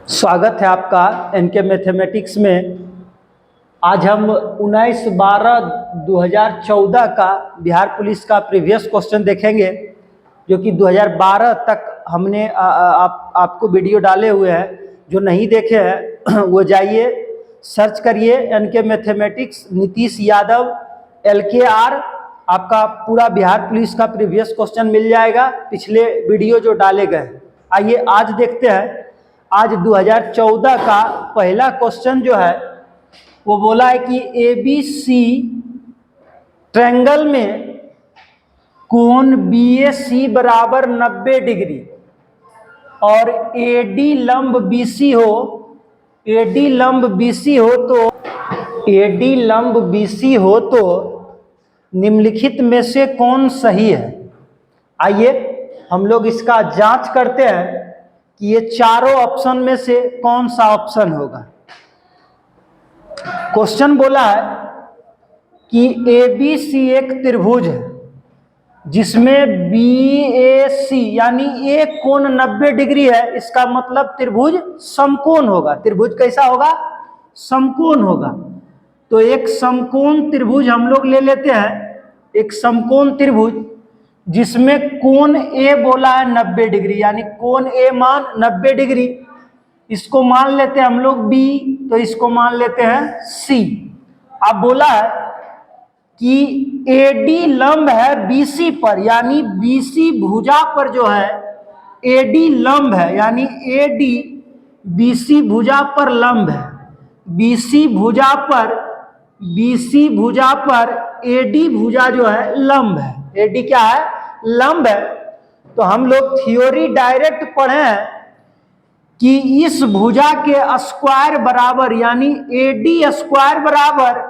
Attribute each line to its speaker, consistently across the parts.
Speaker 1: स्वागत है आपका एनके मैथमेटिक्स में। आज हम 19/12/2014 का बिहार पुलिस का प्रीवियस क्वेश्चन देखेंगे, जो कि 2012 तक हमने आपको वीडियो डाले हुए हैं। जो नहीं देखे हैं वो जाइए सर्च करिए NK mathematics Nitish Yadav LKR, आपका पूरा बिहार पुलिस का प्रीवियस क्वेश्चन मिल जाएगा, पिछले वीडियो जो डाले गए। आइए आज देखते हैं। आज 2014 का पहला क्वेश्चन जो है वो बोला है कि ABC ट्रायंगल में कोण BAC बराबर 90 डिग्री और AD लंब BC हो, AD लंब BC हो तो निम्नलिखित में से कौन सही है। आइए हम लोग इसका जांच करते हैं कि ये चारों ऑप्शन में से कौन सा ऑप्शन होगा। क्वेश्चन बोला है कि ABC एक त्रिभुज है जिसमें BAC यानी एक कोण 90 डिग्री है। इसका मतलब त्रिभुज समकोण होगा। त्रिभुज कैसा होगा? समकोण होगा। तो एक समकोण त्रिभुज हम लोग ले लेते हैं, एक समकोण त्रिभुज जिसमें कोण A बोला है 90 डिग्री, यानी कोण A मान 90 डिग्री। इसको मान लेते हैं हम लोग B, तो इसको मान लेते हैं C। अब बोला है कि AD लंब है BC पर, यानी BC भुजा पर जो है AD लंब है, यानी AD BC भुजा पर लंब है। BC भुजा पर AD भुजा जो है लंब है। AD क्या है? लंब है। तो हम लोग थ्योरी डायरेक्ट पढ़े हैं कि इस भुजा के स्क्वायर बराबर, यानी AD स्क्वायर बराबर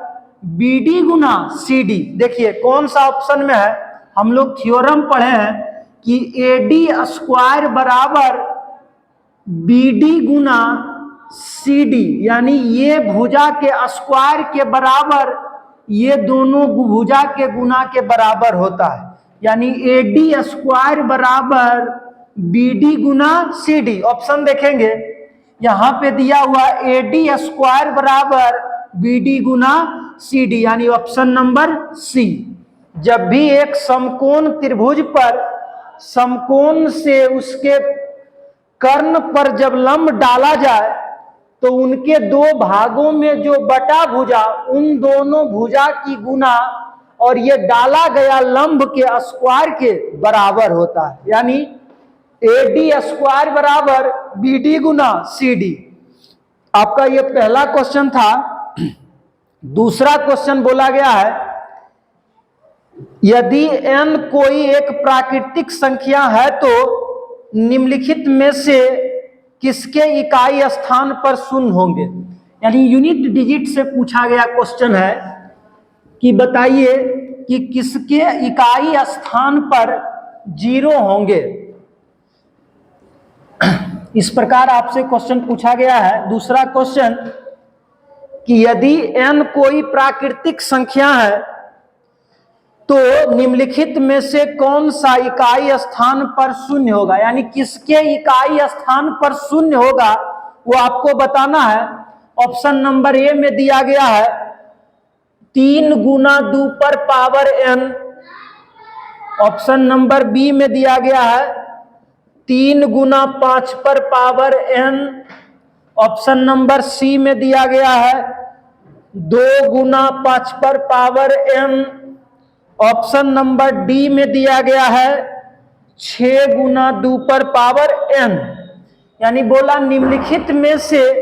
Speaker 1: BD गुना CD। देखिए कौन सा ऑप्शन में है। हम लोग थ्योरम पढ़े हैं कि AD स्क्वायर बराबर BD गुना CD, यानी ये भुजा के स्क्वायर के बराबर ये दोनों भुजा के गुना के बराबर होता है, यानी AD स्क्वायर बराबर BD गुना CD। ऑप्शन देखेंगे यहां पे दिया हुआ AD स्क्वायर बराबर BD गुना CD, यानी ऑप्शन नंबर C। जब भी एक समकोण त्रिभुज पर समकोण से उसके कर्ण पर जब लंब डाला जाए तो उनके दो भागों में जो बटा भुजा, उन दोनों भुजा की गुना और ये डाला गया लंब के स्क्वायर के बराबर होता है, यानी AD स्क्वायर बराबर BD गुना CD। आपका ये पहला क्वेश्चन था। दूसरा क्वेश्चन बोला गया है, यदि n कोई एक प्राकृतिक संख्या है तो निम्नलिखित में से किसके इकाई स्थान पर शून्य होंगे। यानी यूनिट डिजिट से पूछा गया क्वेश्चन है कि बताइए कि किसके इकाई स्थान पर 0 होंगे। इस प्रकार आपसे क्वेश्चन पूछा गया है। दूसरा क्वेश्चन कि यदि n कोई प्राकृतिक संख्या है तो निम्नलिखित में से कौन सा इकाई स्थान पर शून्य होगा, यानी किसके इकाई स्थान पर शून्य होगा वो आपको बताना है। ऑप्शन नंबर A में दिया गया है 3 गुना 2 पर power n। Option number B में दिया गया है 3 गुना 5 पर power n। Option number C में दिया गया है 2 गुना 5 पर power n। Option number D में दिया गया है 6 गुना 2 पर पावर n। यानी बोला निम्नलिखित में से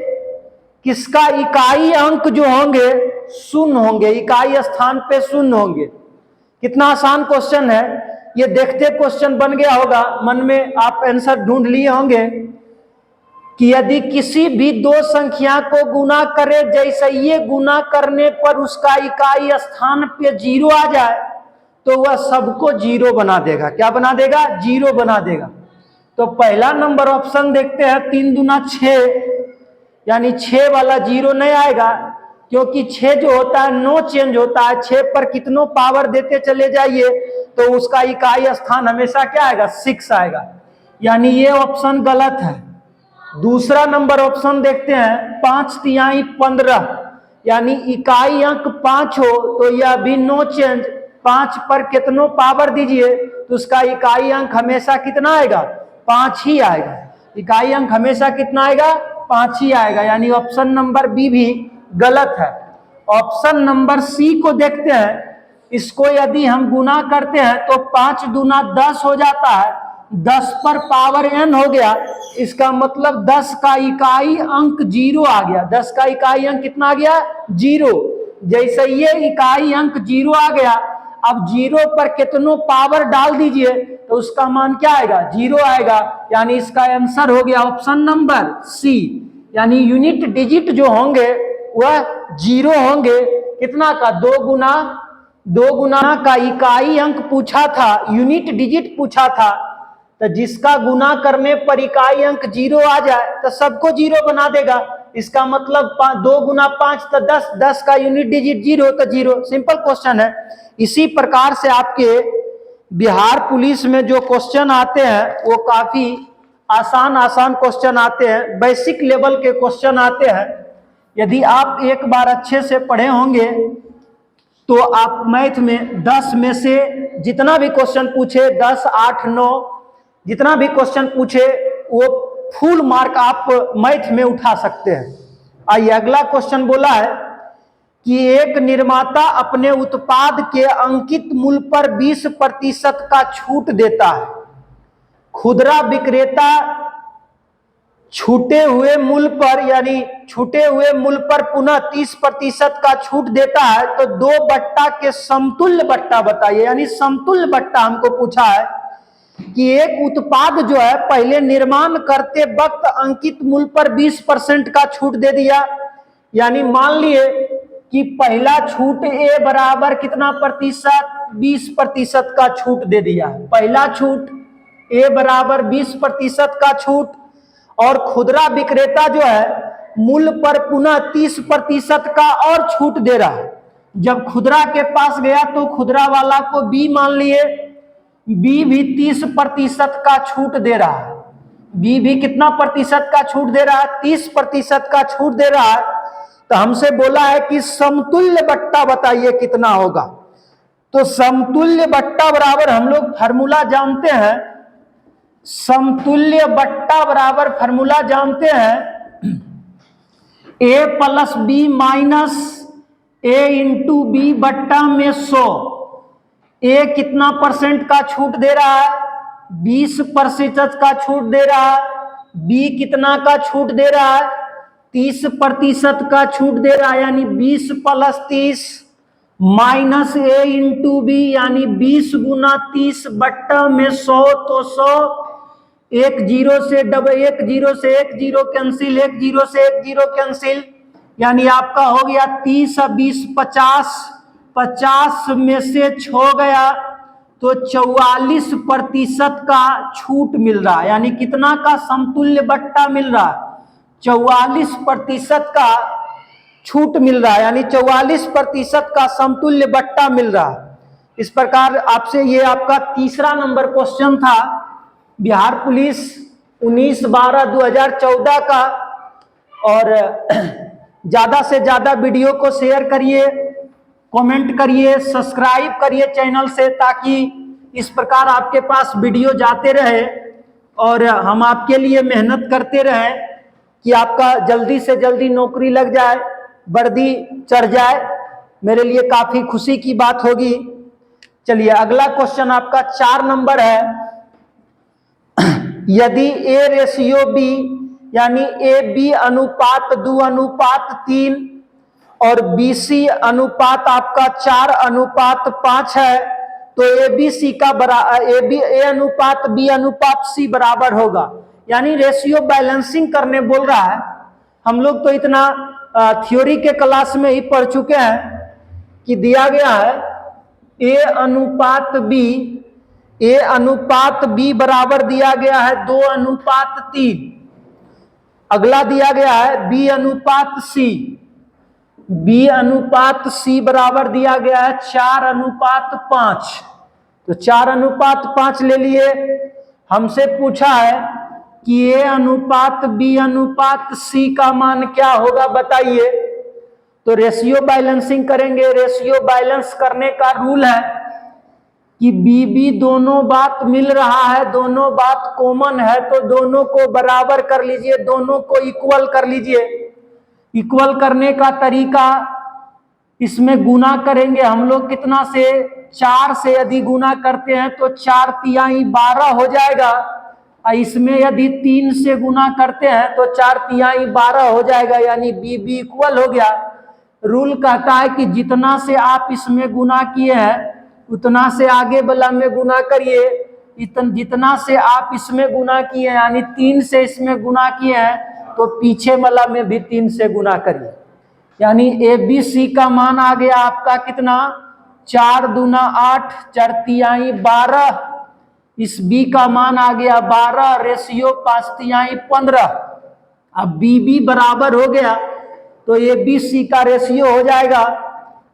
Speaker 1: किसका इकाई अंक जो होंगे शून्य होंगे, इकाई स्थान पे शून्य होंगे। कितना आसान क्वेश्चन है ये, देखते क्वेश्चन बन गया होगा, मन में आप आंसर ढूंढ लिए होंगे कि यदि किसी भी दो संख्या को गुना करे, जैसे ये गुना करने पर उसका इकाई स्थान पे 0 आ जाए तो वह सबको 0 बना देगा। क्या बना देगा? 0 बना देगा। तो पहला नंबर ऑप्शन देखते हैं 3 दूना 6, यानी 6 वाला 0 नहीं आएगा, क्योंकि 6 जो होता है नो चेंज होता है। 6 पर कितनों पावर देते चले जाइए तो उसका इकाई स्थान हमेशा क्या आएगा? 6 आएगा, यानी ये ऑप्शन गलत है। दूसरा नंबर ऑप्शन देखते हैं, 5 × 15, यानी इकाई अंक 5 हो तो यह भी नो चेंज। 5 पर कितनों पावर दीजिए तो उसका इकाई अंक हमेशा कितना आएगा, 5 ही आएगा। इकाई अंक हमेशा कितना आएगा, 5 ही आएगा, यानी ऑप्शन नंबर बी भी गलत है। ऑप्शन नंबर सी को देखते हैं, इसको यदि हम गुना करते हैं तो 5 दूना 10 हो जाता है, 10 पर पावर n हो गया, इसका मतलब 10 का इकाई अंक 0 आ गया। 10 का इकाई अंक कितना आ गया, 0। जैसे ये इकाई अंक 0 आ गया, अब 0 पर कितनों पावर डाल दीजिए तो उसका मान क्या आएगा, 0 आएगा, यानी इसका आंसर हो गया ऑप्शन नंबर सी। यानी यूनिट डिजिट जो होंगे वह 0 होंगे। कितना का, 2 गुना का इकाई अंक पूछा था, यूनिट डिजिट पूछा था, तो जिसका गुना करने पर इकाई अंक 0 आ जाए तो सबको 0 बना देगा। इसका मतलब 2 गुना 5 तो 10, 10 का यूनिट डिजिट 0 तो 0। सिंपल क्वेश्चन है। इसी प्रकार से आपके बिहार पुलिस में जो क्वेश्चन आते हैं वो काफी आसान क्वेश्चन आते हैं, बेसिक लेवल के क्वेश्चन आते हैं। यदि आप एक बार अच्छे से पढ़े होंगे तो आप मैथ में 10 में से जितना भी क्वेश्चन पूछे, 10, 8, 9 जितना भी क्वेश्चन पूछे वो फुल मार्क आप मैथ में उठा सकते हैं। आइए अगला क्वेश्चन बोला है कि एक निर्माता अपने उत्पाद के अंकित मूल्य पर 20% का छूट देता है, खुदरा विक्रेता छूटे हुए मूल्य पर, यानी छूटे हुए मूल्य पर पुनः 30% का छूट देता है, तो 2 बट्टा के समतुल्य बट्टा बताइए। यानी समतुल्य बट्टा हमको पूछा है कि एक उत्पाद जो है पहले निर्माण करते वक्त अंकित मूल्य पर 20% का छूट दे दिया, यानी मान लिए कि पहला छूट ए बराबर कितना प्रतिशत, 20% का छूट दे दिया। पहला छूट ए बराबर 20% का छूट, और खुदरा विक्रेता जो है मूल्य पर पुनः 30% का और छूट दे रहा है। जब खुदरा के पास गया तो खुदरा वाला को बी मान लिए, बी भी 30% का छूट दे रहा है। बी भी कितना प्रतिशत का छूट दे रहा है, 30% का छूट दे रहा है। तो हमसे बोला है कि समतुल्य बट्टा बताइए कितना होगा। तो समतुल्य बट्टा बराबर हम लोग फार्मूला जानते हैं, समतुल्य बट्टा बराबर फार्मूला जानते हैं, ए प्लस बी माइनस ए इंटू बी बट्टा में 100। ए कितना परसेंट का छूट दे रहा है, 20% का छूट दे रहा है। बी कितना का छूट दे रहा है, 30% का छूट दे रहा है, यानी 20 + 30 माइनस ए इंटू बी, यानी 20 गुना 30 बट्टा में 100। तो 100, 1 0 से 1 0 से 1 0 कैंसिल, 1 0 से 1 0 कैंसिल, यानी आपका हो गया 30 और 20 50, 50 में से 6 गया तो 44% का छूट मिल रहा है। यानी कितना का समतुल्य बट्टा मिल रहा है, 44% का छूट मिल रहा है, यानी 44% का समतुल्य बट्टा मिल रहा है। इस प्रकार आपसे ये आपका तीसरा नंबर क्वेश्चन था बिहार पुलिस 19/12/2014 का। और ज्यादा से ज्यादा वीडियो को शेयर करिए, कमेंट करिए, सब्सक्राइब करिए चैनल से, ताकि इस प्रकार आपके पास वीडियो जाते रहे और हम आपके लिए मेहनत करते रहें कि आपका जल्दी से जल्दी नौकरी लग जाए, वर्दी चढ़ जाए। मेरे लिए काफी खुशी की बात होगी। चलिए अगला क्वेश्चन आपका 4 नंबर है। यदि ए रेशियो बी, यानी ए बी अनुपात 2:3 और बी सी अनुपात आपका 4:5 है, तो ए बी सी का ए अनुपात बी अनुपात सी बराबर होगा। यानी रेशियो बैलेंसिंग करने बोल रहा है। हम लोग तो इतना थ्योरी के क्लास में ही पढ़ चुके हैं कि दिया गया है ए अनुपात बी बराबर दिया गया है 2:3। अगला दिया गया है बी अनुपात सी बराबर दिया गया है 4:5। तो 4:5 ले लिए। हमसे पूछा है कि ए अनुपात बी अनुपात सी का मान क्या होगा, बताइए। तो रेशियो बैलेंसिंग करेंगे। रेशियो बैलेंस करने का रूल है कि बी बी दोनों बात मिल रहा है, दोनों बात कॉमन है, तो दोनों को बराबर कर लीजिए, दोनों को इक्वल कर लीजिए। इक्वल करने का तरीका, इसमें गुना करेंगे हम लोग कितना से, 4 से यदि गुना करते हैं तो 4 तिहाई 12 हो जाएगा। और इसमें यदि 3 से गुना करते हैं तो 4 तिहाई 12 हो जाएगा, यानी बी बी इक्वल हो गया। रूल कहता है कि जितना से आप इसमें गुना किए हैं उतना से आगे वाला में गुना करिए, जितना से आप इसमें गुना किए यानी 3 से इसमें गुना किए हैं तो पीछे वाला में भी 3 से गुना करिए। यानी ए बी सी का मान आ गया आपका कितना, 4 दूना 8, 4 तिहाई 12। इस बी का मान आ गया 12, रेशियो 5 तिहाई 15। अब बी बी बराबर हो गया तो ए बी सी का रेशियो हो जाएगा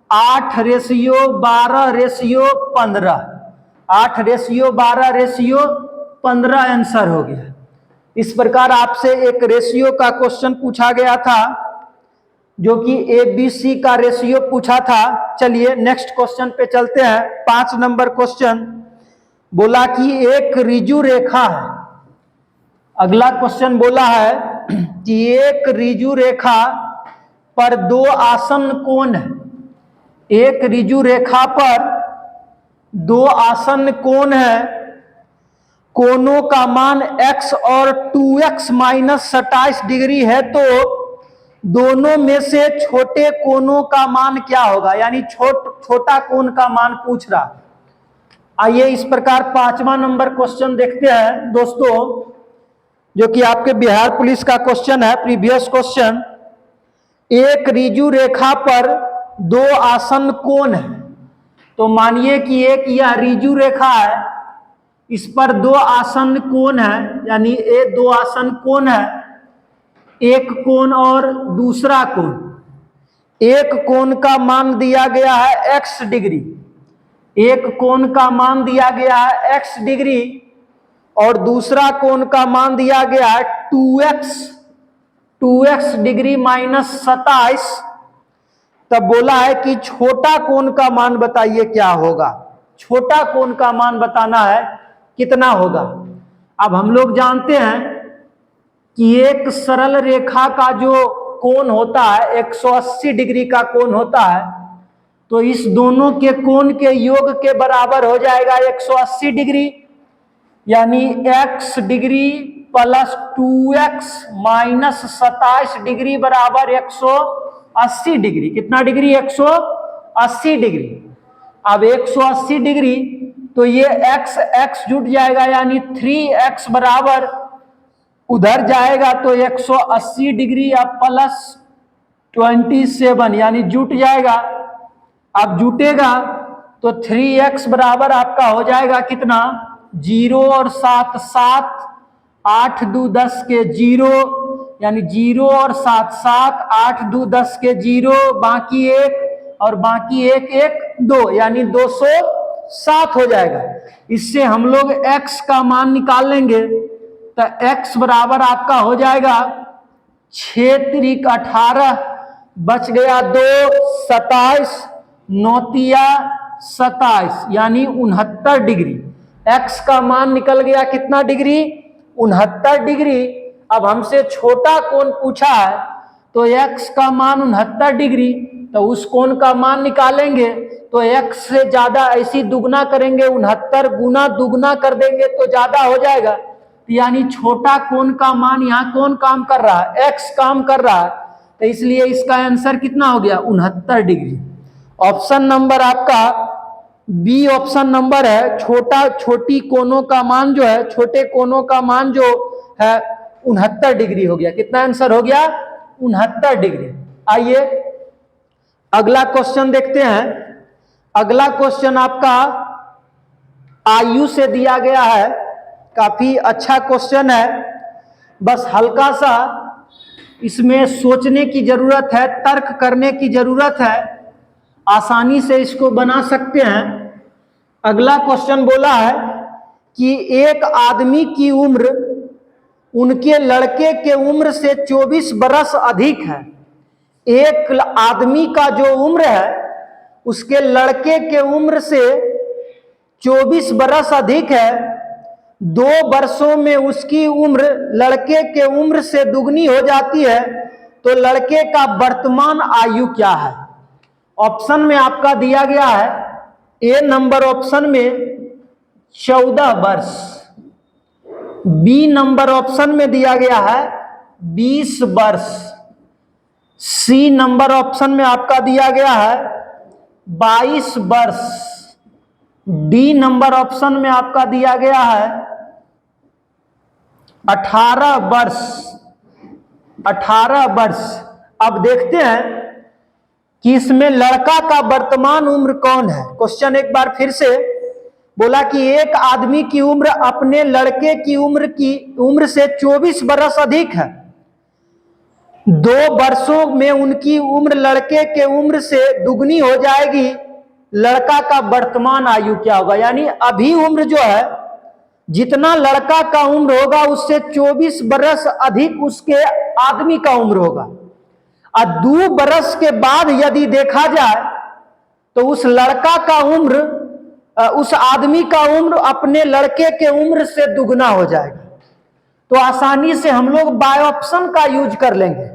Speaker 1: 8 ratio 12 ratio 15। 8 ratio 12 ratio 15 answer हो गया। इस प्रकार आपसे एक रेशियो का क्वेश्चन पूछा गया था, जो कि ए बी सी का रेशियो पूछा था। चलिए नेक्स्ट क्वेश्चन पे चलते हैं। 5 नंबर क्वेश्चन बोला कि एक ऋजु रेखा है। अगला क्वेश्चन बोला है कि एक ऋजु रेखा पर 2 आसन कोण है। एक ऋजु रेखा पर 2 आसन कोण है, कोणों का मान x और 2x माइनस 27 डिग्री है, तो दोनों में से छोटे कोणों का मान क्या होगा, यानी छोटा कोण का मान पूछ रहा। आइए इस प्रकार 5वां नंबर क्वेश्चन देखते हैं दोस्तों, जो कि आपके बिहार पुलिस का क्वेश्चन है, प्रीवियस क्वेश्चन। एक ऋजु रेखा पर 2 आसन कोण है। तो मानिए कि एक यह ऋजु रेखा है, इस पर 2 आसन कोण है, यानी ये 2 आसन कोण है, एक कोण और दूसरा कोण। एक कोण का मान दिया गया है x डिग्री, एक कोण का मान दिया गया है x डिग्री, और दूसरा कोण का मान दिया गया है 2x डिग्री माइनस 27। तब बोला है कि छोटा कोण का मान बताइए क्या होगा। छोटा कोण का मान बताना है कितना होगा। अब हम लोग जानते हैं कि एक सरल रेखा का जो कोण होता है 180 डिग्री का कोण होता है, तो इस दोनों के कोण के योग के बराबर हो जाएगा 180 डिग्री, यानी x degree plus 2x minus 27 degree बराबर 180 डिग्री। कितना डिग्री, 180 डिग्री। अब 180 डिग्री तो ये x जुट जाएगा, यानी 3x बराबर उधर जाएगा तो 180 डिग्री अब प्लस 27 यानी जुट जाएगा। अब जुटेगा तो 3x बराबर आपका हो जाएगा कितना, 0 और 7 7, 8 2 10 के 0, यानी 0 और 7 7, 8 2 10 के 0, बाकी 1 और बाकी 1 1 2, यानी 207 हो जाएगा। इससे हम लोग x का मान निकाल लेंगे, तो x बराबर आपका हो जाएगा 6 त्रिक 18, बच गया 2 27, 9 तिया 27, यानी 69 डिग्री। x का मान निकल गया कितना डिग्री, 69 डिग्री। अब हमसे छोटा कोण पूछा है तो x का मान 69 डिग्री, तो उस कोण का मान निकालेंगे तो x से ज्यादा ऐसी दुगना करेंगे, 69 गुना दुगना कर देंगे तो ज्यादा हो जाएगा। यानी छोटा कोण का मान यहाँ कौन काम कर रहा है, x काम कर रहा है, तो इसलिए इसका आंसर कितना हो गया, 69 डिग्री। ऑप्शन नंबर आपका बी ऑप्शन नंबर है। छोटी कोणों का मान जो है, छोटे कोणों का मान जो है 69 डिग्री हो गया। कितना आंसर हो गया, 69 डिग्री। आइए अगला क्वेश्चन देखते हैं। अगला क्वेश्चन आपका आयु से दिया गया है, काफी अच्छा क्वेश्चन है, बस हल्का सा इसमें सोचने की जरूरत है, तर्क करने की जरूरत है, आसानी से इसको बना सकते हैं। अगला क्वेश्चन बोला है कि एक आदमी की उम्र उनके लड़के के उम्र से 24 बरस अधिक है। एक आदमी का जो उम्र है उसके लड़के के उम्र से 24 बरस अधिक है। 2 वर्षों में उसकी उम्र लड़के के उम्र से दुगनी हो जाती है, तो लड़के का वर्तमान आयु क्या है? ऑप्शन में आपका दिया गया है ए नंबर ऑप्शन में 14 वर्ष, बी नंबर ऑप्शन में दिया गया है 20 वर्ष, सी नंबर ऑप्शन में आपका दिया गया है 22 वर्ष, डी नंबर ऑप्शन में आपका दिया गया है 18 वर्ष। 18 वर्ष। अब देखते हैं कि इसमें लड़का का वर्तमान उम्र कौन है। क्वेश्चन एक बार फिर से बोला कि एक आदमी की उम्र अपने लड़के की उम्र से 24 बरस अधिक है। 2 वर्षों में उनकी उम्र लड़के के उम्र से दुगनी हो जाएगी। लड़का का वर्तमान आयु क्या होगा? यानी अभी उम्र जो है, जितना लड़का का उम्र होगा उससे 24 बरस अधिक उसके आदमी का उम्र होगा। और 2 बरस के बाद यदि देखा जाए तो उस लड़का का उम्र, उस आदमी का उम्र अपने लड़के के उम्र से दुगना हो जाएगा। तो आसानी से हम लोग बाय ऑप्शन का यूज कर लेंगे।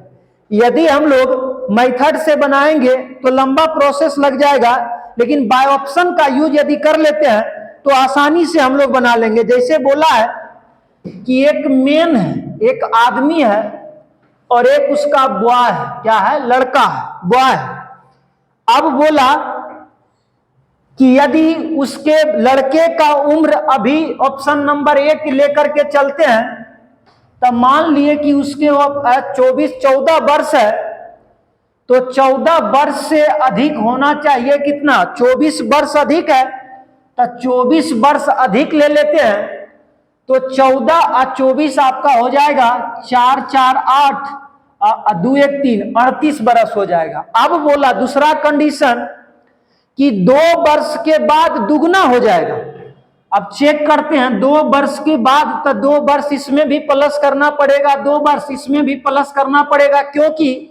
Speaker 1: यदि हम लोग मेथड से बनाएंगे तो लंबा प्रोसेस लग जाएगा, लेकिन बाय ऑप्शन का यूज यदि कर लेते हैं तो आसानी से हम लोग बना लेंगे। जैसे बोला है कि एक मेन है, एक आदमी है और एक उसका बॉय है। क्या है? लड़का है, बॉय है। अब बोला कि यदि उसके लड़के का उम्र अभी ऑप्शन नंबर 1 लेकर के चलते हैं, तब मान लिए कि उसके 14 वर्ष है, तो 14 वर्ष से अधिक होना चाहिए। कितना? 24 वर्ष अधिक है, तो 24 वर्ष अधिक ले लेते हैं। तो 14 और 24 आपका हो जाएगा 4 4 8 और 2 1 3 38 वर्ष हो जाएगा। अब बोला दूसरा कंडीशन कि 2 वर्ष के बाद दुगना हो जाएगा। अब चेक करते हैं 2 वर्ष के बाद, तो 2 वर्ष इसमें भी प्लस करना पड़ेगा, 2 वर्ष इसमें भी प्लस करना पड़ेगा, क्योंकि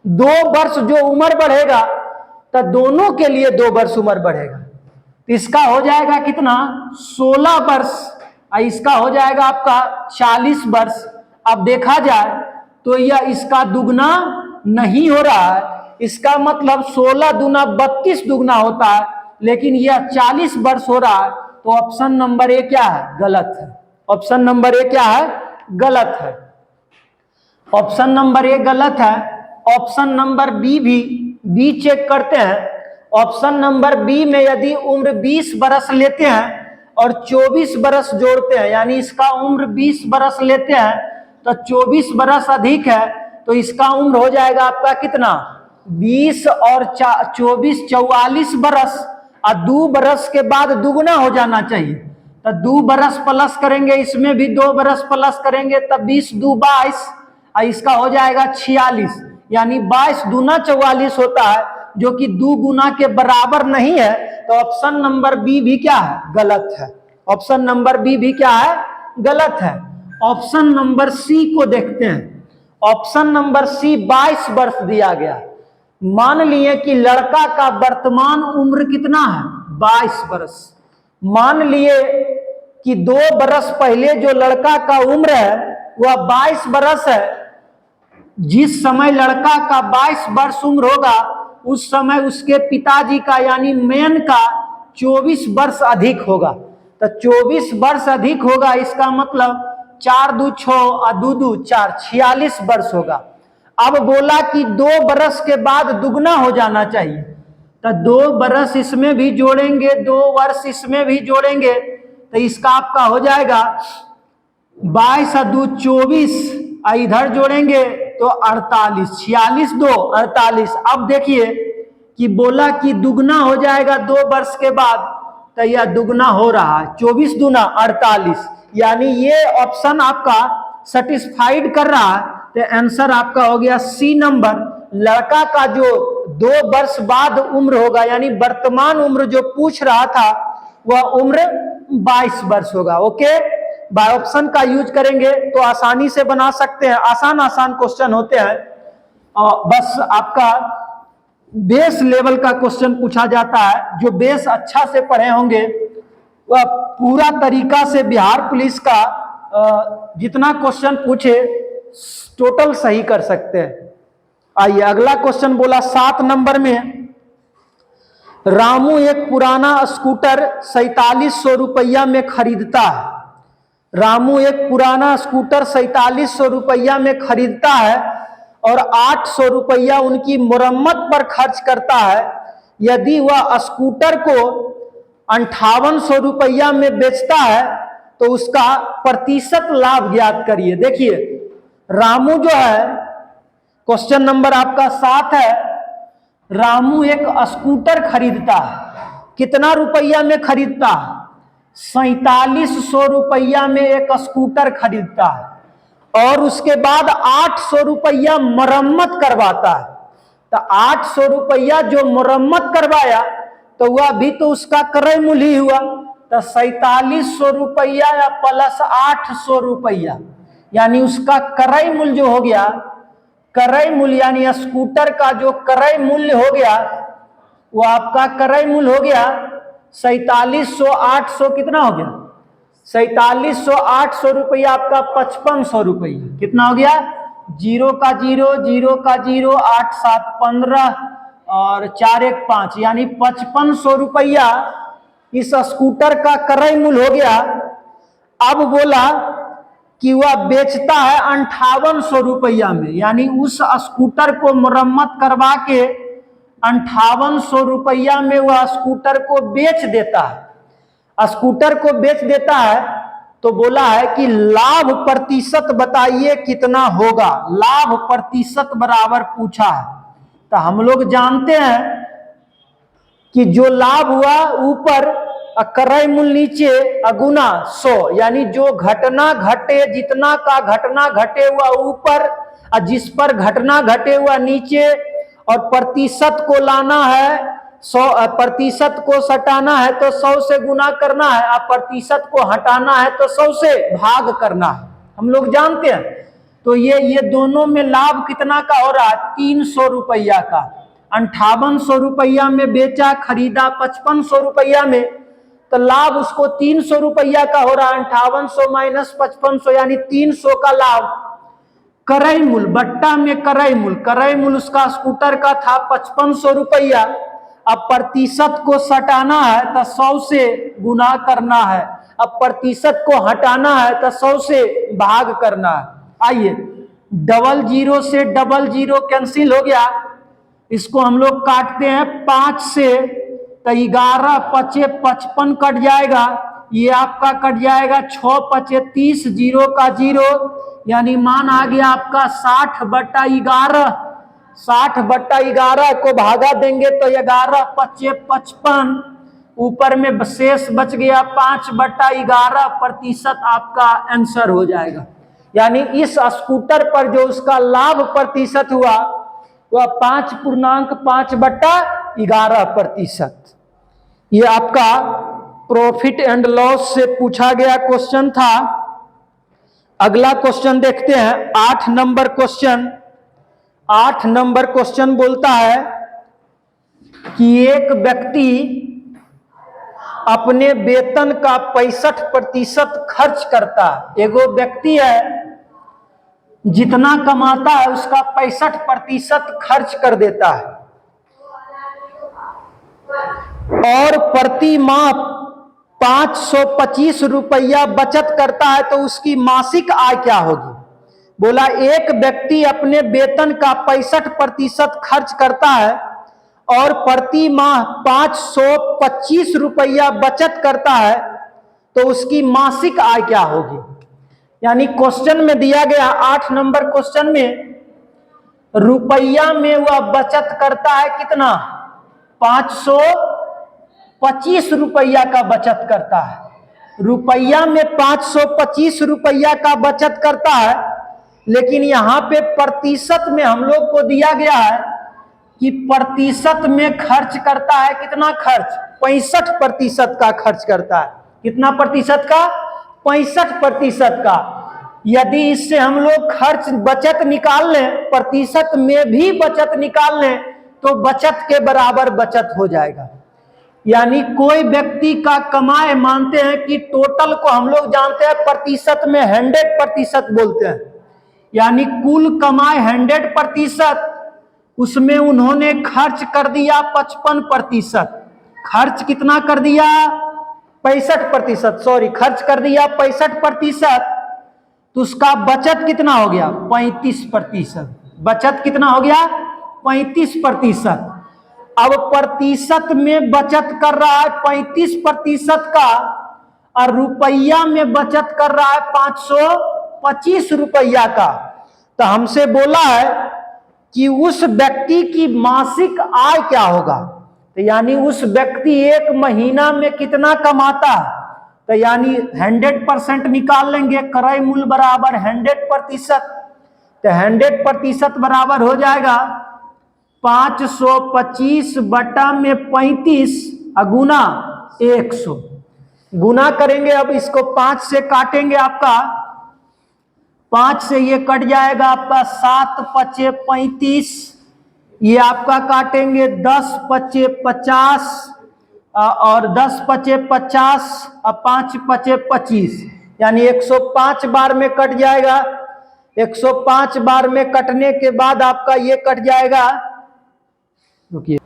Speaker 1: 2 वर्ष जो उम्र बढ़ेगा तो दोनों के लिए 2 वर्ष उम्र बढ़ेगा। इसका हो जाएगा कितना? 16 वर्ष, और इसका हो जाएगा आपका 40 वर्ष। अब देखा जाए तो यह इसका दुगना नहीं हो रहा है। इसका मतलब 16 दूना 32 दुगना होता है, लेकिन यह 40 वर्ष हो रहा है। तो ऑप्शन नंबर ए क्या है? गलत है। ऑप्शन नंबर ए क्या है? गलत है। ऑप्शन नंबर ए गलत है। ऑप्शन नंबर बी चेक करते हैं। ऑप्शन नंबर बी में यदि उम्र 20 बरस लेते हैं और 24 बरस जोड़ते हैं, यानी इसका उम्र 20 बरस लेते हैं तो 24 बरस अधिक है, तो इसका उम्र हो जाएगा आपका कितना? 20 और 24 44 बरस, और 2 बरस के बाद दुगना हो जाना चाहिए। तो 2 बरस प्लस करेंगे, इसमें भी 2 बरस प्लस करेंगे, तब 20 2 22, और इसका हो जाएगा 46। यानी 22 दूना 44 होता है, जो कि 2 गुना के बराबर नहीं है। तो ऑप्शन नंबर बी भी क्या है? गलत है। ऑप्शन नंबर बी भी क्या है? गलत है। ऑप्शन नंबर सी को देखते हैं। ऑप्शन नंबर सी 22 वर्ष दिया गया। मान लिए कि लड़का का वर्तमान उम्र कितना है? 22 वर्ष। मान लिए कि 2 बरस पहले जो लड़का का उम्र है वह 22 बरस है। जिस समय लड़का का 22 वर्ष उम्र होगा उस समय उसके पिताजी का यानी मेन का 24 वर्ष अधिक होगा। तो 24 वर्ष अधिक होगा, इसका मतलब 4 2 6 और 2 2 4 46 वर्ष होगा। अब बोला कि 2 बरस के बाद दुगना हो जाना चाहिए, तो 2 बरस इसमें भी जोड़ेंगे, 2 वर्ष इसमें भी जोड़ेंगे, तो इसका आपका हो जाएगा 22 और 2 24, इधर जोड़ेंगे तो 48, 46 2 48। अब देखिए कि बोला कि दुगना हो जाएगा 2 वर्ष के बाद, तो यह दुगना हो रहा है। 24 दूना 48, यानी ये ऑप्शन आपका सेटिस्फाइड कर रहा है। तो आंसर आपका हो गया सी नंबर। लड़का का जो 2 वर्ष बाद उम्र होगा, यानी वर्तमान उम्र जो पूछ रहा था वह उम्र 22 वर्ष होगा। ओके, बाय ऑप्शन का यूज करेंगे तो आसानी से बना सकते हैं। आसान आसान क्वेश्चन होते हैं, बस आपका बेस लेवल का क्वेश्चन पूछा जाता है। जो बेस अच्छा से पढ़े होंगे वह पूरा तरीका से बिहार पुलिस का जितना क्वेश्चन पूछे टोटल सही कर सकते हैं। आइए अगला क्वेश्चन बोला 7 नंबर में, रामू एक पुराना स्कूटर 4700 रुपया में खरीदता है। रामू एक पुराना स्कूटर 4700 रुपया में खरीदता है और 800 रुपया उनकी मुरम्मत पर खर्च करता है। यदि वह स्कूटर को 5800 रुपया में बेचता है तो उसका प्रतिशत लाभ ज्ञात करिए। देखिए रामू जो है, क्वेश्चन नंबर आपका 7 है, रामू एक स्कूटर खरीदता है। कितना रुपया में खरीदता है? 4700 रुपया में एक स्कूटर खरीदता है और उसके बाद 800 रुपया मरम्मत करवाता है। तो 800 रुपया जो मरम्मत करवाया तो वह भी तो उसका क्रय मूल्य ही हुआ। तो 4700 रुपया या प्लस 800 रुपया यानी उसका क्रय मूल्य जो हो गया, क्रय मूल्य यानी स्कूटर का जो क्रय मूल्य हो गया वो आपका क्रय मूल्य हो गया 4700 800 कितना हो गया? 4700 800 रुपया आपका 5500 रुपया। कितना हो गया? 0 का 0 0 का 0 8 7 15 और 4 1 5 यानी 5500 रुपया इस स्कूटर का क्रय मूल्य हो गया। अब बोला कि वह बेचता है 5800 रुपया में, यानी उस स्कूटर को मरम्मत करवा के 5800 रुपया में वह स्कूटर को बेच देता है। स्कूटर को बेच देता है तो बोला है कि लाभ प्रतिशत बताइए कितना होगा। लाभ प्रतिशत बराबर पूछा है। तो हम लोग जानते हैं कि जो लाभ हुआ ऊपर क्रय मूल्य नीचे अगुना 100, यानी जो घटना घटे, जितना का घटना घटे हुआ ऊपर और जिस पर घटना घटे हुआ नीचे, और प्रतिशत को लाना है 100, प्रतिशत को सटाना है तो 100 से गुना करना है, और प्रतिशत को हटाना है तो 100 से भाग करना है। हम लोग जानते हैं। तो ये दोनों में लाभ कितना का हो रहा है? 300 रुपया का। 5800 रुपया में बेचा, खरीदा 5500 रुपया में, तो लाभ उसको 300 रुपया का हो रहा है। 5800 माइनस 5500 यानी 300 का लाभ। क्रय मूल्य बट्टा में क्रय मूल्य उसका स्कूटर का था 5500 रुपया। अब प्रतिशत को सटाना है तो 100 से गुना करना है, अब प्रतिशत को हटाना है तो 100 से भाग करना है। आइए 00 से 00 कैंसिल हो गया, इसको हम लोग काटते हैं 5 से, तो 11 5 55 कट जाएगा, ये आपका कट जाएगा 6 5 30, 0 का 0 यानी मान आ गया आपका 60/11। 60/11 को भागा देंगे तो 11 5 55, ऊपर में शेष बच गया 5/11, प्रतिशत आपका आंसर हो जाएगा। यानी इस स्कूटर पर जो उसका लाभ प्रतिशत हुआ वह 5.5/11%। ये आपका प्रॉफिट एंड लॉस से पूछा गया क्वेश्चन था। अगला क्वेश्चन देखते हैं 8 नंबर क्वेश्चन। 8 नंबर क्वेश्चन बोलता है कि एक व्यक्ति अपने वेतन का 65% खर्च करता है। एगो व्यक्ति है जितना कमाता है उसका 65% खर्च कर देता है और प्रति माह 525 रुपया बचत करता है, तो उसकी मासिक आय क्या होगी? बोला एक व्यक्ति अपने वेतन का 65% खर्च करता है और प्रति माह 525 रुपया बचत करता है, तो उसकी मासिक आय क्या होगी? यानी क्वेश्चन में दिया गया 8 नंबर क्वेश्चन में रुपया में वह बचत करता है कितना? 525 रुपया का बचत करता है। रुपया में 525 रुपया का बचत करता है, लेकिन यहाँ पे प्रतिशत में हम लोग को दिया गया है कि प्रतिशत में खर्च करता है कितना? खर्च 65% का खर्च करता है। कितना प्रतिशत का? 65% का। यदि इससे हम लोग खर्च बचत निकाल लें, प्रतिशत में भी बचत निकाल लें, तो बचत के बराबर बचत हो जाएगा। यानी कोई व्यक्ति का कमाए, मानते हैं कि टोटल को हम लोग जानते हैं प्रतिशत में 100% बोलते हैं, यानी कुल कमाए 100%, उसमें उन्होंने खर्च कर दिया 55%। खर्च कितना कर दिया? 65%, सॉरी, खर्च कर दिया 65%, तो उसका बचत कितना हो गया? 35%। बचत कितना हो गया? 35%। अब प्रतिशत में बचत कर रहा है 35% का, और रुपया में बचत कर रहा है 525 रुपया का। तो हमसे बोला है कि उस व्यक्ति की मासिक आय क्या होगा। तो यानी उस व्यक्ति एक महीना में कितना कमाता है, तो यानी 100% निकाल लेंगे, क्रय मूल्य बराबर 100%। तो 100% बराबर हो जाएगा 525 बटा में 35 गुना 100। गुना करेंगे, अब इसको 5 से काटेंगे, आपका 5 से ये कट जाएगा आपका 7 पचे 35, ये आपका काटेंगे 10 पचे 50, और 10 पचे 50 और 5 पचे 25, यानी 105 बार में कट जाएगा। 105 बार में कटने के बाद आपका ये कट जाएगा। रुकिए,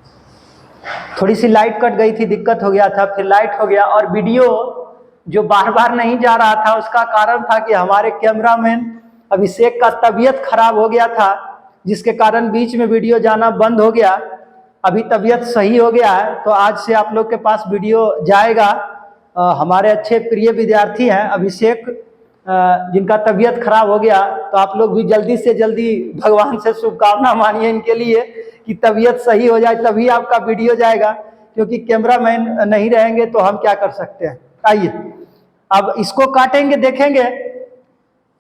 Speaker 1: थोड़ी सी लाइट कट गई थी, दिक्कत हो गया था, फिर लाइट हो गया। और वीडियो जो बार बार नहीं जा रहा था, उसका कारण था कि हमारे कैमरामैन अभिषेक का तबीयत खराब हो गया था, जिसके कारण बीच में वीडियो जाना बंद हो गया। अभी तबीयत सही हो गया है, तो आज से आप लोग के पास वीडियो जाएगा। हमारे अच्छे प्रिय विद्यार्थी हैं अभिषेक, जिनका तबीयत खराब हो गया, तो आप लोग भी जल्दी से जल्दी भगवान से शुभकामना मानिए इनके लिए कि तबीयत सही हो जाए, तभी आपका वीडियो जाएगा, क्योंकि कैमरामैन नहीं रहेंगे तो हम क्या कर सकते हैं। आइए अब इसको काटेंगे, देखेंगे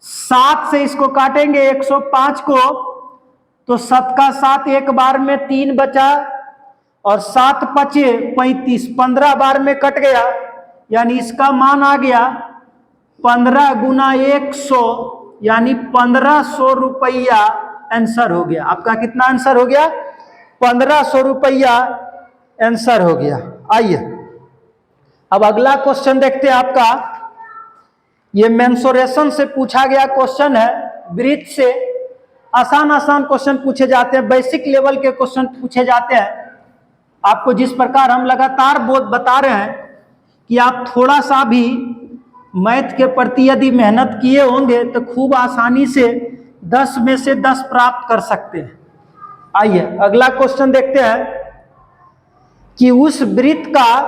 Speaker 1: 7 से इसको काटेंगे 105 को, तो 7 का 7 एक बार में 3 बचा, और 7 पचे 35, 15 बार में कट गया, यानी इसका मान आ गया 15 गुना 100, यानी 1500 रुपया आंसर हो गया। आपका कितना आंसर हो गया? 1500 रुपया आंसर हो गया। आइए अब अगला क्वेश्चन देखते हैं आपका। ये मेंसुरेशन से पूछा गया क्वेश्चन है, वृत्त से आसान आसान क्वेश्चन पूछे जाते हैं, बेसिक लेवल के क्वेश्चन पूछे जाते हैं। आपको जिस प्रकार हम लगातार बता रहे हैं कि आप थोड़ा सा भी मैथ के प्रति यदि मेहनत किए होंगे तो खूब आसानी से 10 में से 10 प्राप्त कर सकते हैं। आइए अगला क्वेश्चन देखते हैं कि उस वृत्त का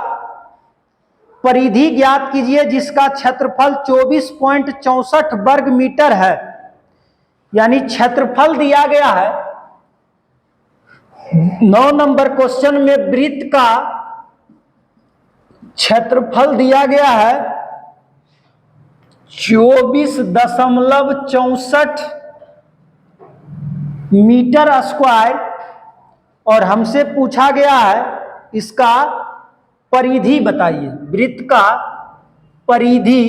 Speaker 1: परिधि ज्ञात कीजिए जिसका क्षेत्रफल 24.64 वर्ग मीटर है। यानी क्षेत्रफल दिया गया है 9 नंबर क्वेश्चन में, वृत्त का क्षेत्रफल दिया गया है 24.64 मीटर स्क्वायर, और हमसे पूछा गया है इसका परिधि बताइए। वृत्त का परिधि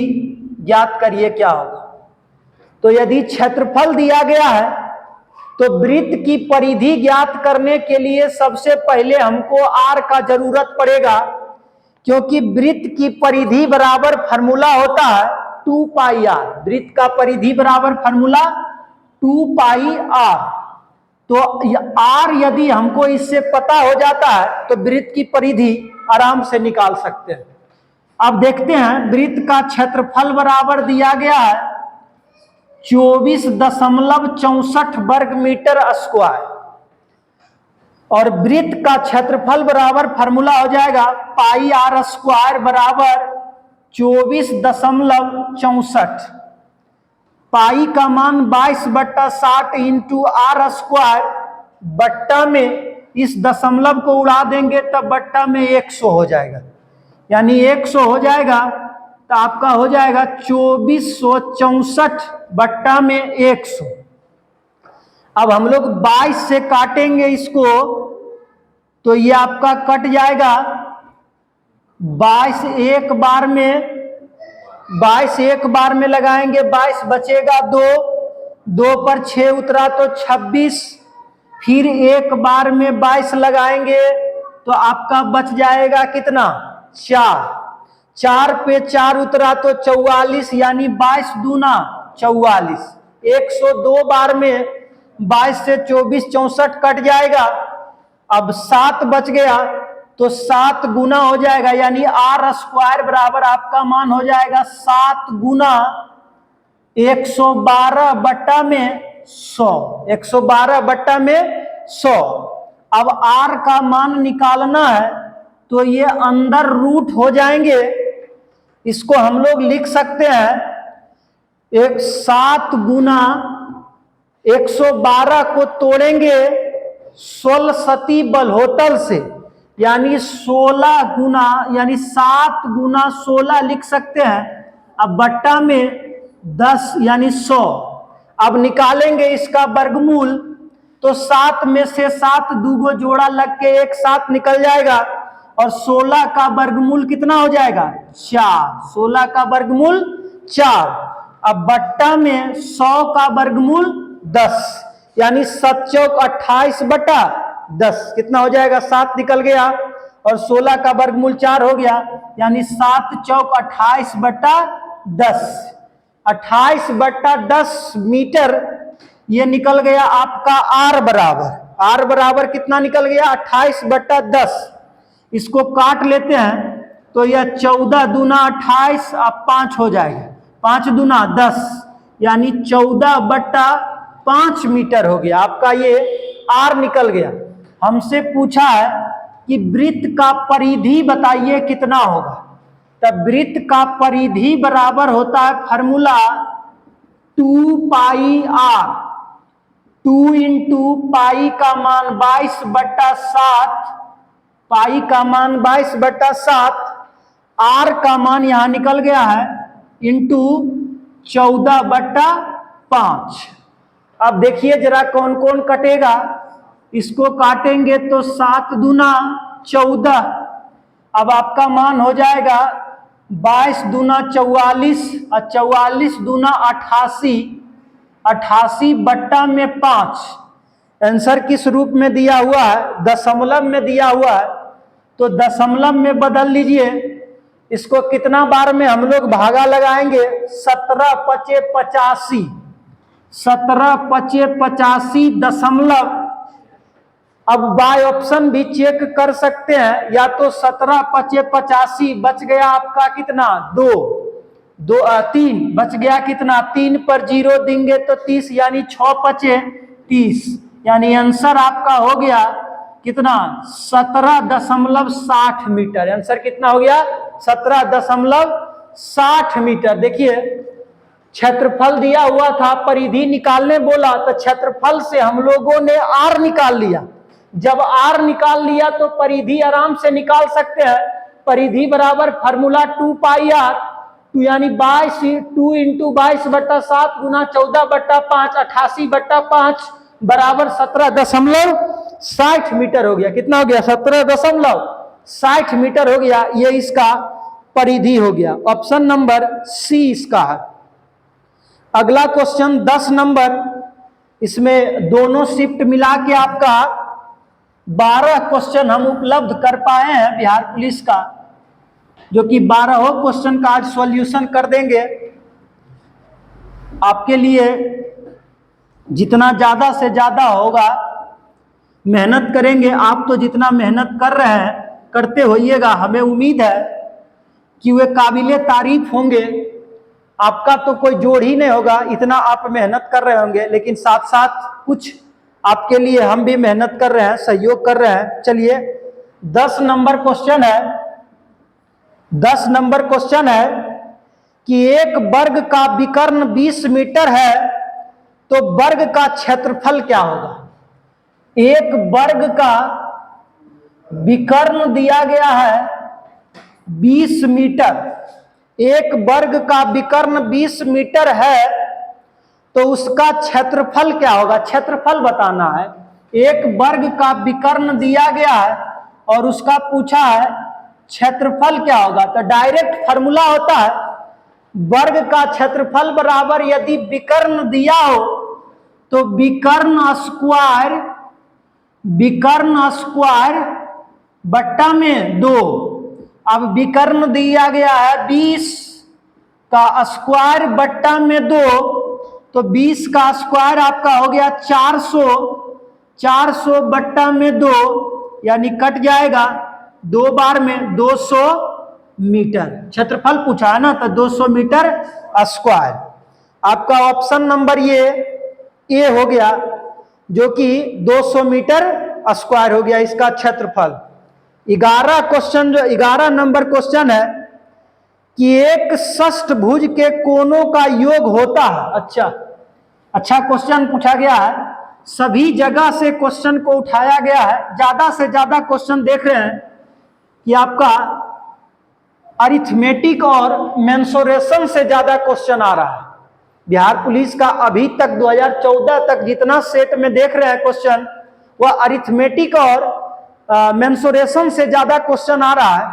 Speaker 1: ज्ञात करिए क्या होगा। तो यदि क्षेत्रफल दिया गया है तो वृत्त की परिधि ज्ञात करने के लिए सबसे पहले हमको r का जरूरत पड़ेगा, क्योंकि वृत्त की परिधि बराबर फार्मूला होता है 2 पाई r। वृत्त का परिधि बराबर फार्मूला 2 पाई r। तो r यदि हमको इससे पता हो जाता है तो वृत्त की परिधि आराम से निकाल सकते हैं। अब देखते हैं, वृत्त का क्षेत्रफल बराबर दिया गया है 24.64 वर्ग मीटर स्क्वायर, और वृत्त का क्षेत्रफल बराबर फार्मूला हो जाएगा पाई आर स्क्वायर बराबर 24.64। पाई का मान 22/60 इंटू आर स्क्वायर, बट्टा में इस दशमलव को उड़ा देंगे तब बट्टा में 100 हो जाएगा, यानी 100 हो जाएगा तो आपका हो जाएगा 2464 बट्टा में 100। अब हम लोग 22 से काटेंगे इसको, तो ये आपका कट जाएगा 22 एक बार में 22 एक बार में लगाएंगे 22 बचेगा 2, 2 पर 6 उतरा तो 26, फिर एक बार में 22 लगाएंगे तो आपका बच जाएगा कितना 4, 4 पे 4 उतरा तो 44, यानी 22 दूना 44, 102 बार में 22 से 24 64 कट जाएगा। अब 7 बच गया तो 7 गुना हो जाएगा, यानी आर स्क्वायर बराबर आपका मान हो जाएगा 7 गुना 112 बट्टा में 100, 112 बट्टा में 100। अब आर का मान निकालना है तो ये अंदर रूट हो जाएंगे, इसको हम लोग लिख सकते हैं 7 गुना 112 को तोड़ेंगे 16 सती बलहोटल से, यानी 16 गुना, यानी 7 गुना 16 लिख सकते हैं। अब बट्टा में 10 यानी 100। अब निकालेंगे इसका वर्गमूल तो 7 में से 7 दूगो जोड़ा लग के एक साथ निकल जाएगा और 16 का वर्गमूल कितना हो जाएगा 4, 16 का वर्गमूल 4। अब बट्टा में 100 का वर्गमूल 10, यानी 7 चौक 28 बटा 10 कितना हो जाएगा 7 निकल गया और 16 का वर्गमूल 4 हो गया, यानी 7 चौक 28 बटा 10, 28 बटा 10 मीटर ये निकल गया आपका आर बराबर। आर बराबर कितना निकल गया 28 बटा 10। इसको काट लेते हैं तो यह 14 दूना 28 अब 5 हो जाएगा, 5 दूना 10, यानी 14 बट्टा 5 मीटर हो गया आपका, ये आर निकल गया। हमसे पूछा है कि वृत्त का परिधि बताइए कितना होगा, तब वृत्त का परिधि बराबर होता है formula 2 pi R, 2 into pi का मान 22 बट्टा 7, पाई का मान 22 बट्टा 7, आर का मान यहां निकल गया है इंटू 14 बट्टा 5। अब देखिए जरा कौन कौन कटेगा, इसको काटेंगे तो 7 दूना 14, अब आपका मान हो जाएगा 22 दूना 44 और 44 दूना 88, 88 बट्टा में 5। आंसर किस रूप में दिया हुआ है, दशमलव में दिया हुआ है, तो दशमलव में बदल लीजिए। इसको कितना बार में हम लोग भागा लगाएंगे 17 पचे 85, 17 पचे 85 दशमलव। अब बाय ऑप्शन भी चेक कर सकते हैं, या तो 17 पचे 85 बच गया आपका कितना 2, 3 बच गया कितना 3 पर 0 देंगे तो 30, यानी 6 पचे 30, यानी आंसर आपका हो गया कितना 17.60 मीटर। आंसर कितना हो गया 17.60 मीटर। देखिए क्षेत्रफल दिया हुआ था, परिधि निकालने बोला तो क्षेत्रफल से हम लोगों ने आर निकाल लिया। जब आर निकाल लिया तो परिधि आराम से निकाल सकते हैं। परिधि बराबर फार्मूला 2 पाई आर, यानी 2 इंटू 22 बट्टा 7 गुना 14 बट्टा 5, 88 बट्टा 5 बराबर 17.60 मीटर हो गया। कितना हो गया 17.60 मीटर हो गया। ये इसका परिधि हो गया। ऑप्शन नंबर सी इसका है। अगला क्वेश्चन 10 नंबर, इसमें दोनों शिफ्ट मिला के आपका 12 क्वेश्चन हम उपलब्ध कर पाए हैं बिहार पुलिस का, जो कि 12 क्वेश्चन का आज सॉल्यूशन कर देंगे। आपके लिए जितना ज्यादा से ज्यादा होगा मेहनत करेंगे। आप तो जितना मेहनत कर रहे हैं करते होइएगा, हमें उम्मीद है कि वे काबिले तारीफ होंगे। आपका तो कोई जोड़ ही नहीं होगा, इतना आप मेहनत कर रहे होंगे, लेकिन साथ साथ कुछ आपके लिए हम भी मेहनत कर रहे हैं, सहयोग कर रहे हैं। चलिए 10 नंबर क्वेश्चन है। 10 नंबर क्वेश्चन है कि एक वर्ग का विकर्ण 20 मीटर है तो वर्ग का क्षेत्रफल क्या होगा। एक वर्ग का विकर्ण दिया गया है 20 मीटर, एक वर्ग का विकर्ण 20 मीटर है तो उसका क्षेत्रफल क्या होगा, क्षेत्रफल बताना है। एक वर्ग का विकर्ण दिया गया है और उसका पूछा है क्षेत्रफल क्या होगा, तो डायरेक्ट फार्मूला होता है वर्ग का क्षेत्रफल बराबर यदि विकर्ण दिया हो तो विकर्ण स्क्वायर बट्टा में 2। अब विकर्ण दिया गया है 20 का स्क्वायर बट्टा में 2, तो 20 का स्क्वायर आपका हो गया 400, 400 बट्टा में 2 यानी कट जाएगा 2 बार में 200 मीटर क्षेत्रफल पूछा है ना, तो 200 मीटर स्क्वायर। आपका ऑप्शन नंबर ये ए हो गया, जो कि 200 मीटर स्क्वायर हो गया इसका क्षेत्रफल। 11 नंबर क्वेश्चन है कि एक षष्ठभुज के कोणों का योग होता है। अच्छा क्वेश्चन पूछा गया है, सभी जगह से क्वेश्चन को उठाया गया है। ज्यादा से ज्यादा क्वेश्चन देख रहे हैं कि आपका अरिथमेटिक और मेंसुरेशन से ज्यादा क्वेश्चन आ रहा है। बिहार पुलिस का अभी तक 2014 तक जितना सेट में देख रहे हैं क्वेश्चन, वह अरिथमेटिक और मेंसुरेशन से ज्यादा क्वेश्चन आ रहा है।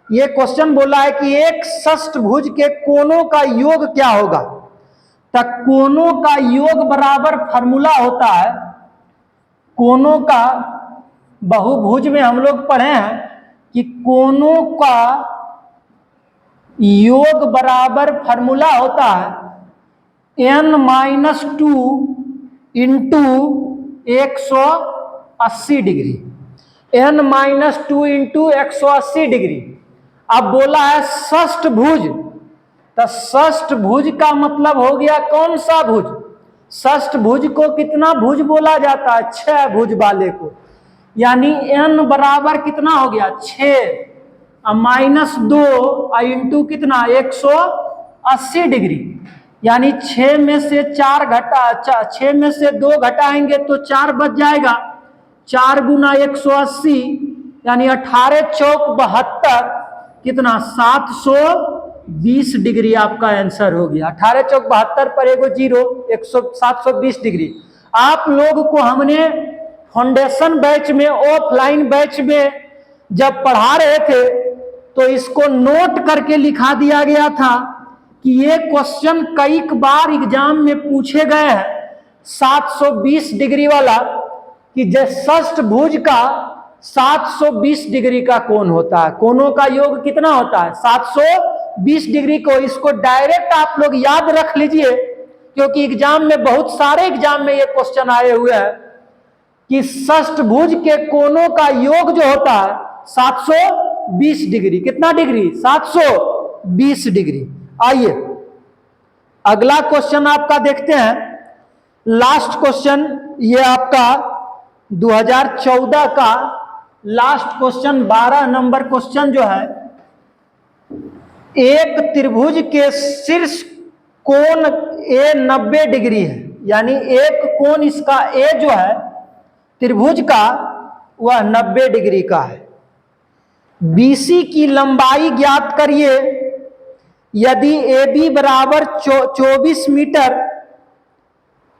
Speaker 1: ये क्वेश्चन बोला है कि एक षष्ठभुज के कोणों का योग क्या होगा। तक कोणों का योग बराबर फार्मूला होता है, कोणों का बहुभुज में हम लोग पढ़े हैं कि कोणों का योग बराबर फार्मूला होता है n-2 into 180 degree, n-2 into 180 degree. अब बोला है षष्ठभुज, तो षष्ठभुज का मतलब हो गया कौन सा भुज। षष्ठभुज को कितना भुज बोला जाता है, 6 भुज वाले को, यानी n बराबर कितना हो गया 6 -2 इंटू कितना 180 डिग्री, यानी 6 में से 6 में से 2 घटाएंगे तो 4 बच जाएगा। 4 गुना 180 यानी 18 चौक 72, कितना 720 डिग्री आपका आंसर हो गया। 18 चौक 72 पर एगो 0, 720 डिग्री। आप लोग को हमने फाउंडेशन बैच में, ऑफलाइन बैच में जब पढ़ा रहे थे तो इसको नोट करके लिखा दिया गया था कि ये क्वेश्चन कई बार एग्जाम में पूछे गए हैं 720 डिग्री वाला, कि षष्ठभुज का 720 डिग्री का कोण होता है। कोणों का योग कितना होता है 720 डिग्री को। इसको डायरेक्ट आप लोग याद रख लीजिए, क्योंकि एग्जाम में बहुत सारे एग्जाम में ये क्वेश्चन आए हुए हैं कि षष्ठभुज के कोणों का योग जो होता है 720 डिग्री। कितना डिग्री 720 डिग्री। आइए अगला क्वेश्चन आपका देखते हैं, लास्ट क्वेश्चन, ये आपका 2014 का लास्ट क्वेश्चन 12 नंबर क्वेश्चन जो है, एक त्रिभुज के शीर्ष कोण ए 90 डिग्री है, यानी एक कोण इसका ए जो है त्रिभुज का वह 90 डिग्री का है। बीसी की लंबाई ज्ञात करिए यदि AB बराबर 24 मीटर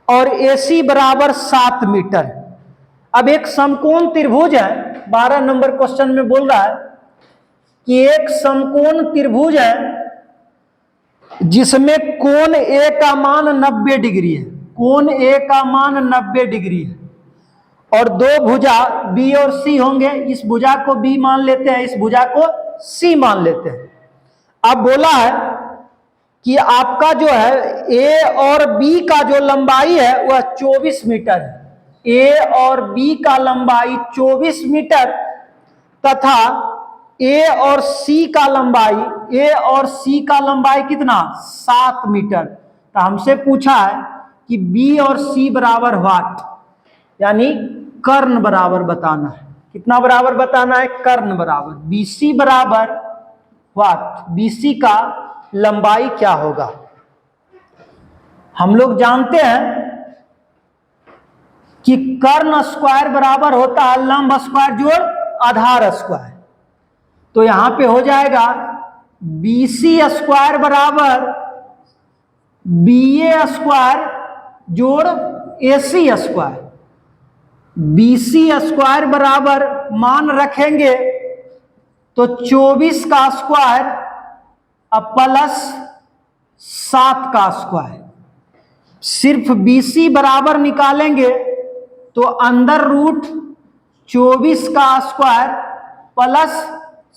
Speaker 1: और AC बराबर 7 मीटर। अब एक समकोण त्रिभुज है, 12 नंबर क्वेश्चन में बोल रहा है कि एक समकोण त्रिभुज है जिसमें कोण A का मान 90 डिग्री है, कोण A का मान 90 डिग्री है, और 2 भुजा B और C होंगे। इस भुजा को B मान लेते हैं, इस भुजा को C मान लेते हैं। अब बोला है कि आपका जो है A और B का जो लंबाई है वह 24 मीटर है। A और B का लंबाई 24 मीटर तथा A और C का लंबाई कितना 7 मीटर। तो हमसे पूछा है कि B और C बराबर व्हाट, यानी कर्ण बराबर बताना है। कितना बराबर बताना है, कर्ण बराबर। BC बराबर व्हाट, BC का लंबाई क्या होगा। हम लोग जानते हैं कि कर्ण स्क्वायर बराबर होता है लंब स्क्वायर जोड़ आधार स्क्वायर। तो यहां पे हो जाएगा BC स्क्वायर बराबर BA स्क्वायर जोड़ AC स्क्वायर। BC स्क्वायर बराबर मान रखेंगे तो 24 का स्क्वायर अब प्लस 7 का स्क्वायर। सिर्फ BC बराबर निकालेंगे तो अंदर रूट 24 का स्क्वायर प्लस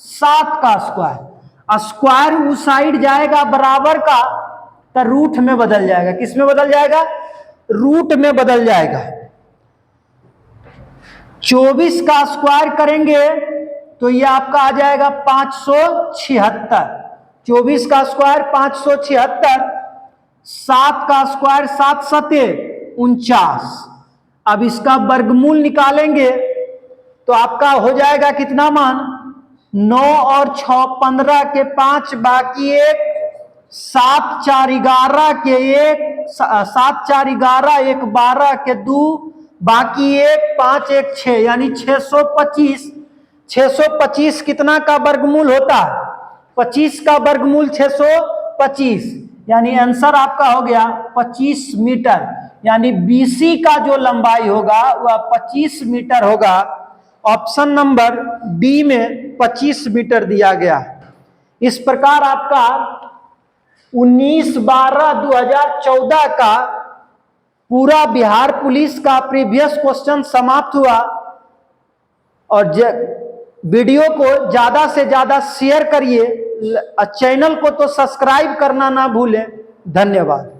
Speaker 1: 7 का स्क्वायर। स्क्वायर उस साइड जाएगा बराबर का तो रूट में बदल जाएगा। किस में बदल जाएगा? रूट में बदल जाएगा। 24 का स्क्वायर करेंगे तो ये आपका आ जाएगा 576। 24 का स्क्वायर 576, 7 का स्क्वायर 7 सते 49। अब इसका वर्गमूल निकालेंगे तो आपका हो जाएगा कितना मान? 9 और 6 15 के 5 बाकी 1, 7 4 11 के 1, 7 4 11 1 12 के 2 बाकी 1 5 1 6 यानी 625। 625 कितना का वर्गमूल होता है? 25 का वर्गमूल 625 यानी आंसर आपका हो गया 25 मीटर। यानी BC का जो लंबाई होगा वह 25 मीटर होगा। ऑप्शन नंबर डी में 25 मीटर दिया गया। इस प्रकार आपका 19/12/2014 का पूरा बिहार पुलिस का प्रीवियस क्वेश्चन समाप्त हुआ। और वीडियो को ज्यादा से ज्यादा शेयर करिए। चैनल को तो सब्सक्राइब करना ना भूलें। धन्यवाद।